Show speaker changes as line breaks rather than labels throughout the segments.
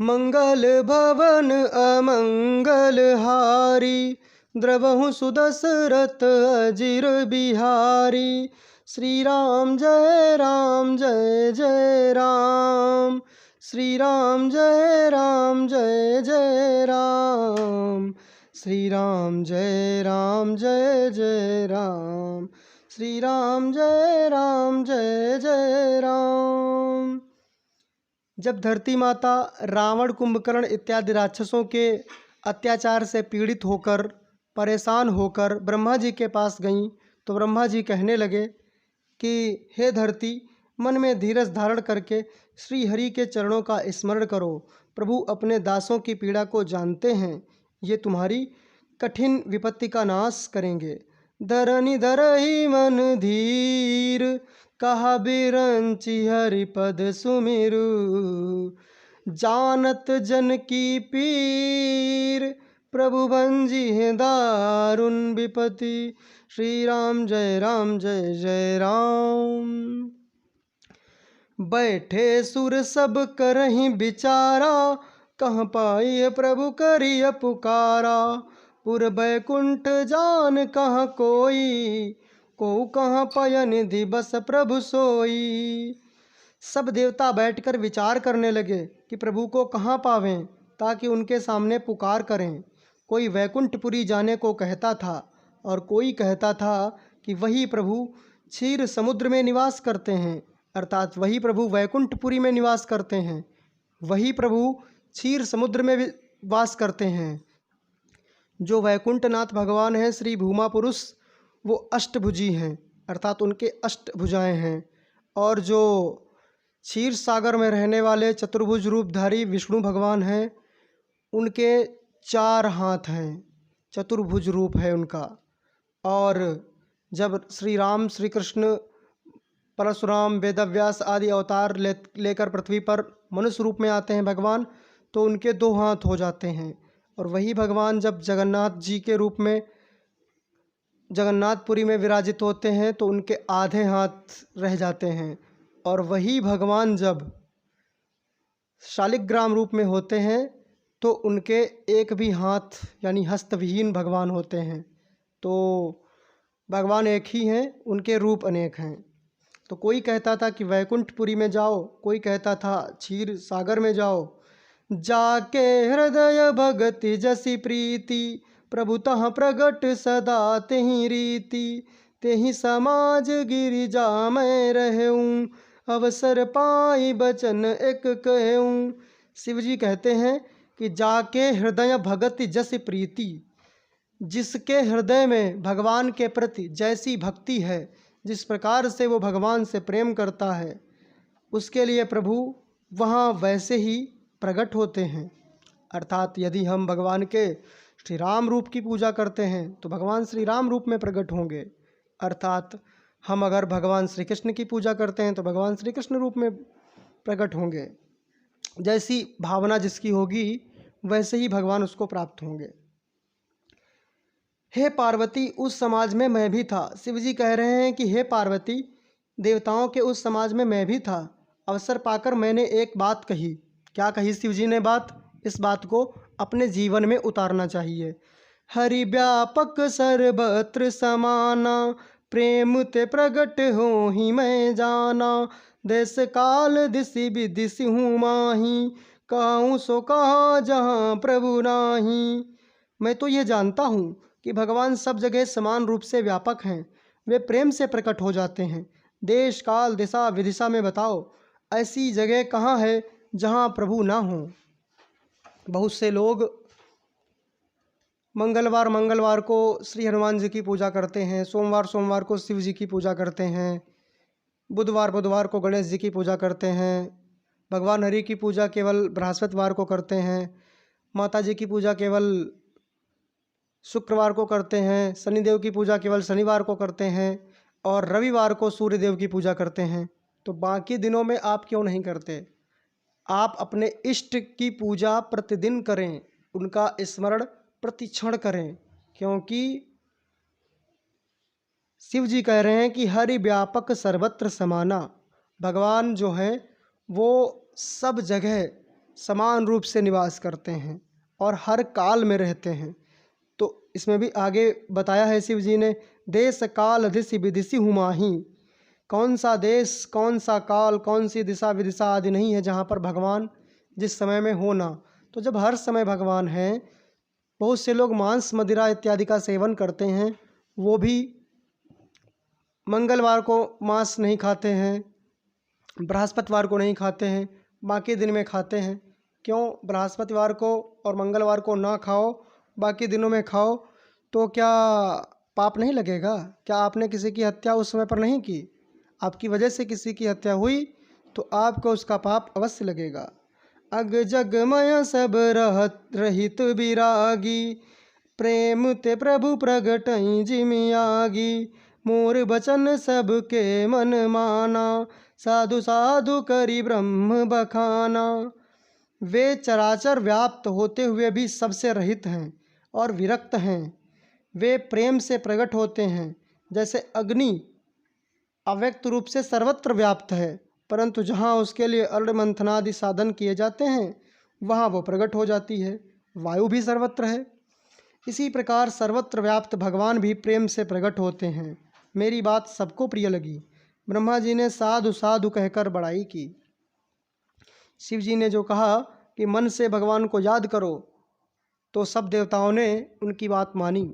मंगल भवन अमंगल हारी, द्रवहु सुदशरथ अजिर बिहारी। श्री राम जय राम जय जय राम, श्री राम जय राम जय जय राम, श्री राम जय राम जय जय राम, श्री राम जय राम जय जय राम। जब धरती माता रावण, कुंभकर्ण इत्यादि राक्षसों के अत्याचार से पीड़ित होकर, परेशान होकर ब्रह्मा जी के पास गईं, तो ब्रह्मा जी कहने लगे कि हे धरती, मन में धीरज धारण करके श्री हरि के चरणों का स्मरण करो। प्रभु अपने दासों की पीड़ा को जानते हैं, ये तुम्हारी कठिन विपत्ति का नाश करेंगे। धरनी धरहि मन धीर, कहा बिरंचि हरिपद सुमिरु। जानत जन की पीर, प्रभु भंजी है दारुण विपति। श्री राम जय जय राम। बैठे सुर सब करहि बिचारा, कहाँ पाई प्रभु करिय पुकारा। पुर बैकुंठ जान कहाँ कोई, को कहाँ पय निधि बस प्रभु सोई। सब देवता बैठकर विचार करने लगे कि प्रभु को कहाँ पावें, ताकि उनके सामने पुकार करें। कोई वैकुंठपुरी जाने को कहता था और कोई कहता था कि वही प्रभु क्षीर समुद्र में निवास करते हैं, अर्थात वही प्रभु वैकुंठपुरी में निवास करते हैं, वही प्रभु क्षीर समुद्र में वास करते हैं। जो वैकुंठनाथ भगवान हैं श्री भूमा पुरुष, वो अष्टभुजी हैं, अर्थात उनके अष्टभुजाएं हैं। और जो क्षीर सागर में रहने वाले चतुर्भुज रूपधारी विष्णु भगवान हैं, उनके 4 हाथ हैं, चतुर्भुज रूप है उनका। और जब श्री राम, श्री कृष्ण, परशुराम, वेदव्यास आदि अवतार लेकर पृथ्वी पर मनुष्य रूप में आते हैं भगवान, तो उनके 2 हाथ हो जाते हैं। और वही भगवान जब जगन्नाथ जी के रूप में जगन्नाथपुरी में विराजित होते हैं, तो उनके आधे हाथ रह जाते हैं। और वही भगवान जब शालिग्राम रूप में होते हैं, तो उनके एक भी हाथ यानी हस्तविहीन भगवान होते हैं। तो भगवान एक ही हैं, उनके रूप अनेक हैं। तो कोई कहता था कि वैकुंठपुरी में जाओ, कोई कहता था क्षीर सागर में जाओ। जाके हृदय भगति जसी प्रीति, प्रभु तहाँ प्रगट सदा तेहि रीति। तेहि समाज गिरिजा मैं रहूँ, अवसर पाई बचन एक कहूँ। शिव जी कहते हैं कि जाके हृदय भगति जस प्रीति, जिसके हृदय में भगवान के प्रति जैसी भक्ति है, जिस प्रकार से वो भगवान से प्रेम करता है, उसके लिए प्रभु वहाँ वैसे ही प्रकट होते हैं। अर्थात यदि हम भगवान के श्री राम रूप की पूजा करते हैं, तो भगवान श्री राम रूप में प्रकट होंगे। अर्थात हम अगर भगवान श्री कृष्ण की पूजा करते हैं, तो भगवान श्री कृष्ण रूप में प्रकट होंगे। जैसी भावना जिसकी होगी, वैसे ही भगवान उसको प्राप्त होंगे। हे पार्वती, उस समाज में मैं भी था। शिव जी कह रहे हैं कि हे पार्वती, देवताओं के उस समाज में मैं भी था। अवसर पाकर मैंने एक बात कही। क्या कही शिव जी ने बात? इस बात को अपने जीवन में उतारना चाहिए। हरि व्यापक सर्वत्र समाना, प्रेम ते प्रगट हो ही मैं जाना। देश काल दिशि विदिशि हूँ माही, कहूँ सो कहा जहाँ प्रभु नाही। मैं तो ये जानता हूँ कि भगवान सब जगह समान रूप से व्यापक हैं, वे प्रेम से प्रकट हो जाते हैं। देश काल दिशा विदिशा में बताओ, ऐसी जगह कहाँ है जहाँ प्रभु ना हो। बहुत से लोग मंगलवार को श्री हनुमान जी की पूजा करते हैं, सोमवार को शिव जी की पूजा करते हैं, बुधवार को गणेश जी की पूजा करते हैं, भगवान हरि की पूजा केवल बृहस्पतिवार को करते हैं, माता जी की पूजा केवल शुक्रवार को करते हैं, शनिदेव की पूजा केवल शनिवार को करते हैं, और रविवार को सूर्यदेव की पूजा करते हैं। तो बाकी दिनों में आप क्यों नहीं करते? आप अपने इष्ट की पूजा प्रतिदिन करें, उनका स्मरण प्रतिक्षण करें, क्योंकि शिव जी कह रहे हैं कि हरि व्यापक सर्वत्र समाना। भगवान जो है वो सब जगह समान रूप से निवास करते हैं और हर काल में रहते हैं। तो इसमें भी आगे बताया है शिव जी ने, देश काल दिशि विदिशि हुमाही। कौन सा देश, कौन सा काल, कौन सी दिशा विदिशा आदि नहीं है जहाँ पर भगवान जिस समय में होना। तो जब हर समय भगवान हैं, बहुत से लोग मांस मदिरा इत्यादि का सेवन करते हैं, वो भी मंगलवार को मांस नहीं खाते हैं, बृहस्पतिवार को नहीं खाते हैं, बाकी दिन में खाते हैं। क्यों बृहस्पतिवार को और मंगलवार को ना खाओ, बाकी दिनों में खाओ, तो क्या पाप नहीं लगेगा? क्या आपने किसी की हत्या उस समय पर नहीं की? आपकी वजह से किसी की हत्या हुई तो आपको उसका पाप अवश्य लगेगा। अग जगमय सब रहत रहित विरागी, प्रेम ते प्रभु प्रगटई जिमियागी। मोर बचन सबके मन माना, साधु साधु करी ब्रह्म बखाना। वे चराचर व्याप्त होते हुए भी सबसे रहित हैं और विरक्त हैं। वे प्रेम से प्रकट होते हैं, जैसे अग्नि अव्यक्त रूप से सर्वत्र व्याप्त है, परंतु जहाँ उसके लिए अर्ण मंथनादि साधन किए जाते हैं वहाँ वो प्रकट हो जाती है। वायु भी सर्वत्र है, इसी प्रकार सर्वत्र व्याप्त भगवान भी प्रेम से प्रकट होते हैं। मेरी बात सबको प्रिय लगी। ब्रह्मा जी ने साधु साधु कहकर बड़ाई की। शिव जी ने जो कहा कि मन से भगवान को याद करो, तो सब देवताओं ने उनकी बात मानी।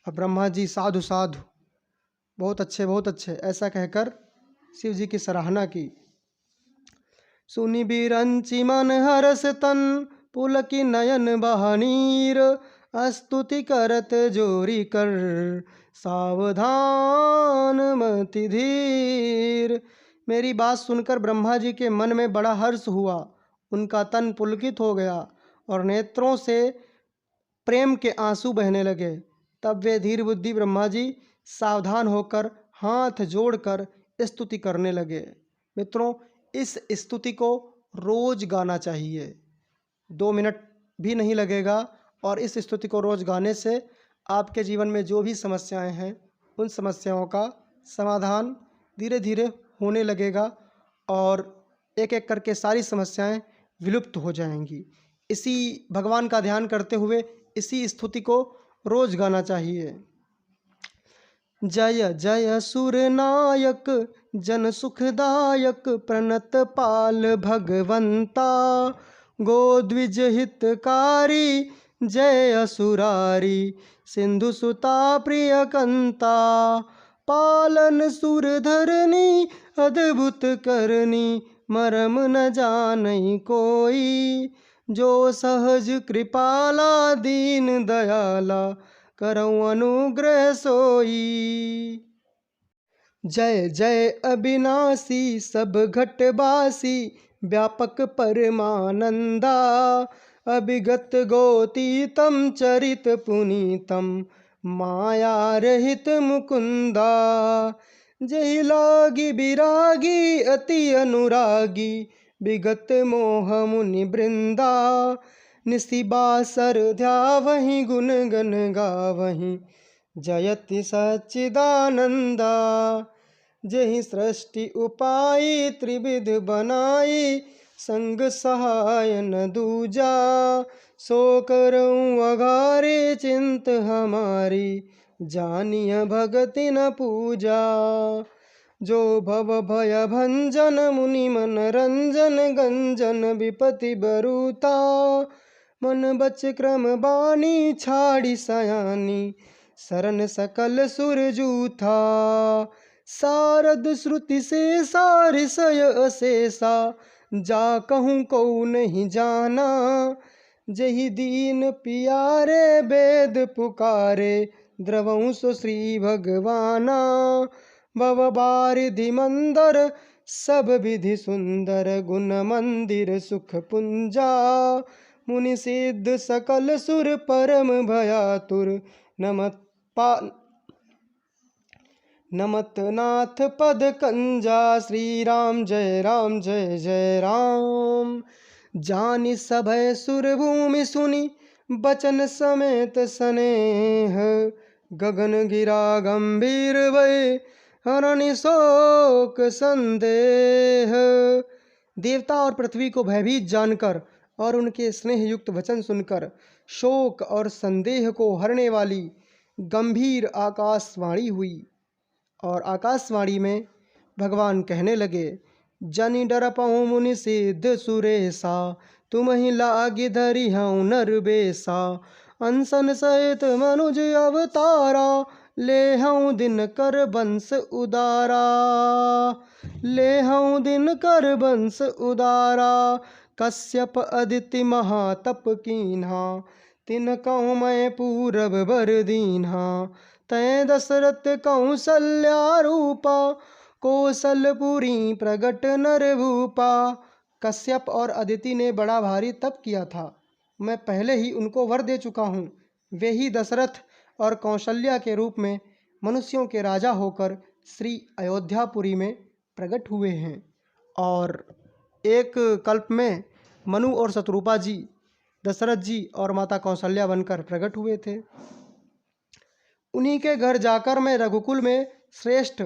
और ब्रह्मा जी साधु साधु, बहुत अच्छे ऐसा कहकर शिव जी की सराहना की। सुनि बिरंचि मन हरस तन, पुलकी नयन बहनीर। स्तुति करत जोरी कर, सावधान मति धीर। मेरी बात सुनकर ब्रह्मा जी के मन में बड़ा हर्ष हुआ, उनका तन पुलकित हो गया और नेत्रों से प्रेम के आंसू बहने लगे। तब वे धीर बुद्धि ब्रह्मा जी सावधान होकर हाथ जोड़कर स्तुति करने लगे। मित्रों, इस स्तुति को रोज गाना चाहिए, 2 मिनट भी नहीं लगेगा। और इस स्तुति को रोज गाने से आपके जीवन में जो भी समस्याएं हैं, उन समस्याओं का समाधान धीरे धीरे होने लगेगा और एक एक करके सारी समस्याएं विलुप्त हो जाएंगी। इसी भगवान का ध्यान करते हुए इसी स्तुति को रोज गाना चाहिए। जय जय सुर नायक जन सुखदायक, प्रणत पाल भगवंता। गोद्विज हितकारी जय असुरारी, सिंधु सुता प्रिय कंता। पालन सुर धरनी अद्भुत करनी, मरम न जानई कोई। जो सहज कृपाला दीन दयाला, करऊँ अनुग्रह सोई। जय जय अविनाशी सब घटवासी, व्यापक परमानंदा। अभिगत गोतीतम चरित पुनीतम, माया रहित मुकुंदा। जहि लागी विरागी अति अनुरागी, विगत मोह मुनि वृंदा। निशिबासर ध्यावहि गुण गण गावहि, जयति सच्चिदानंदा। जहि सृष्टि उपाई त्रिविध बनाई, संग सहाय न दूजा। सो करऊँ अघारे चिंत हमारी, जानिय भगति न पूजा। जो भव भय भंजन मुनि मन रंजन, गंजन विपति बरूता। मन बच क्रम बानी छाड़ी सयानी, शरण सकल सुर जूथा। सारद श्रुति से सारिसय अशेषा, जा कहूँ को नहीं जाना। जहि दीन पियारे वेद पुकारे, द्रवहु सो श्री भगवाना। भव बारिधि मंदर सब विधि सुंदर, गुण मंदिर सुख पुंजा। मुनि सिद्ध सकल सुर परम भयातुर, नमत नाथ पद कंजा। श्री राम जय जय राम। जानि सभय सुर भूमि सुनि, बचन समेत स्नेह। गगन गिरा गंभीर भय, हरनि शोक संदेह। देवता और पृथ्वी को भयभीत जानकर और उनके स्नेह युक्त वचन सुनकर शोक और संदेह को हरने वाली गंभीर आकाशवाणी हुई। और आकाशवाणी में भगवान कहने लगे, जनि डर पहुँ मुनि सिद्ध सुरेशा, तुम ही लागे धरि हऊँ नर बेसा, अनसन सहित मनुज अवतारा, ले हऊँ दिन कर वंश उदारा, ले हऊँ दिन कर वंश उदारा, कश्यप अदिति महातप कीन्हा, तिन कहूँ मैं पूरब बर दीन्हा, तय दशरथ कौशल्या रूपा, कौशलपुरी प्रगट नर भूपा। कश्यप और अदिति ने बड़ा भारी तप किया था, मैं पहले ही उनको वर दे चुका हूँ। वे ही दशरथ और कौशल्या के रूप में मनुष्यों के राजा होकर श्री अयोध्यापुरी में प्रकट हुए हैं। और एक कल्प में मनु और शत्रुपा जी दशरथ जी और माता कौशल्या बनकर प्रकट हुए थे। उन्हीं के घर जाकर मैं रघुकुल में श्रेष्ठ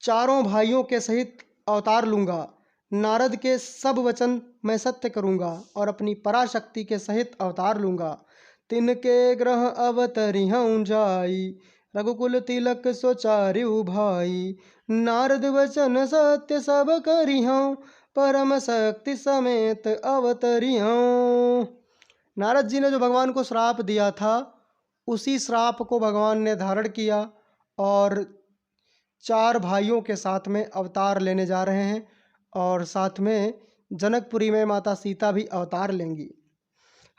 चारों भाइयों के सहित अवतार लूँगा। नारद के सब वचन मैं सत्य करूँगा और अपनी पराशक्ति के सहित अवतार लूँगा। तिनके ग्रह अवतरि हऊँ जाई, रघुकुल तिलक सोचार्यु भाई, नारद वचन सत्य सब करि हऊँ, परम शक्ति समेत अवतरि हऊँ। नारद जी ने जो भगवान को श्राप दिया था, उसी श्राप को भगवान ने धारण किया और चार भाइयों के साथ में अवतार लेने जा रहे हैं। और साथ में जनकपुरी में माता सीता भी अवतार लेंगी।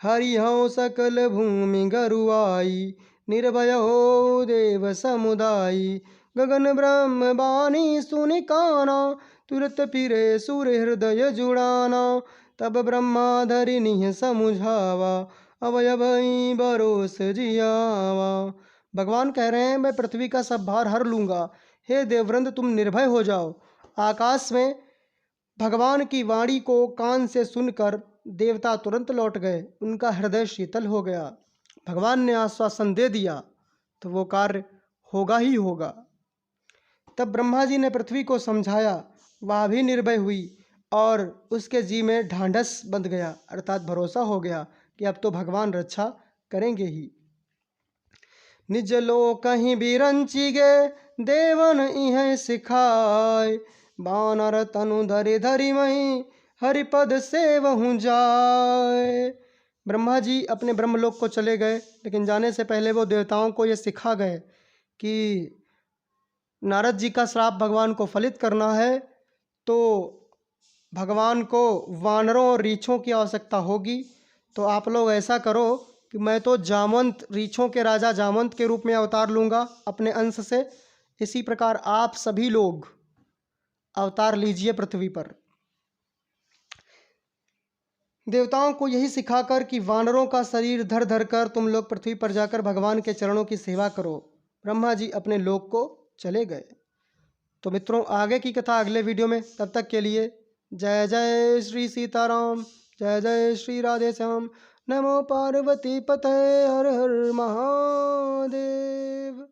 हरि हऊँ सकल भूमि गरुआई, निर्भय हो देव समुदाई, गगन ब्रह्म बानी सुनि काना, तुरत फिरे सुर हृदय जुड़ाना, तब ब्रह्मा धरि निह समुझावा, अभय भई भरोस जियावा। भगवान कह रहे हैं, मैं पृथ्वी का सब भार हर लूँगा, हे देववृंद तुम निर्भय हो जाओ। आकाश में भगवान की वाणी को कान से सुनकर देवता तुरंत लौट गए, उनका हृदय शीतल हो गया। भगवान ने आश्वासन दे दिया तो वो कार्य होगा ही होगा। तब ब्रह्मा जी ने पृथ्वी को समझाया, वह भी निर्भय हुई और उसके जी में ढांढस बंध गया, अर्थात भरोसा हो गया कि अब तो भगवान रक्षा करेंगे ही। निज लोक कहीं बिरंची गे, देवन इह सिखाय, बानर तनु धरि धरि मही, हरिपद सेवहु जाय। ब्रह्मा जी अपने ब्रह्मलोक को चले गए, लेकिन जाने से पहले वो देवताओं को ये सिखा गए कि नारद जी का श्राप भगवान को फलित करना है तो भगवान को वानरों और रीछों की आवश्यकता होगी। तो आप लोग ऐसा करो कि मैं तो जामवंत, रीछों के राजा जामवंत के रूप में अवतार लूँगा अपने अंश से, इसी प्रकार आप सभी लोग अवतार लीजिए पृथ्वी पर। देवताओं को यही सिखाकर कि वानरों का शरीर धर धर कर तुम लोग पृथ्वी पर जाकर भगवान के चरणों की सेवा करो। ब्रह्मा जी अपने लोक को चले गए। तो मित्रों, आगे की कथा अगले वीडियो में। तब तक के लिए जय जय श्री सीताराम, जय जय श्री राधे श्याम, नमो पार्वती पते, हर हर महादेव।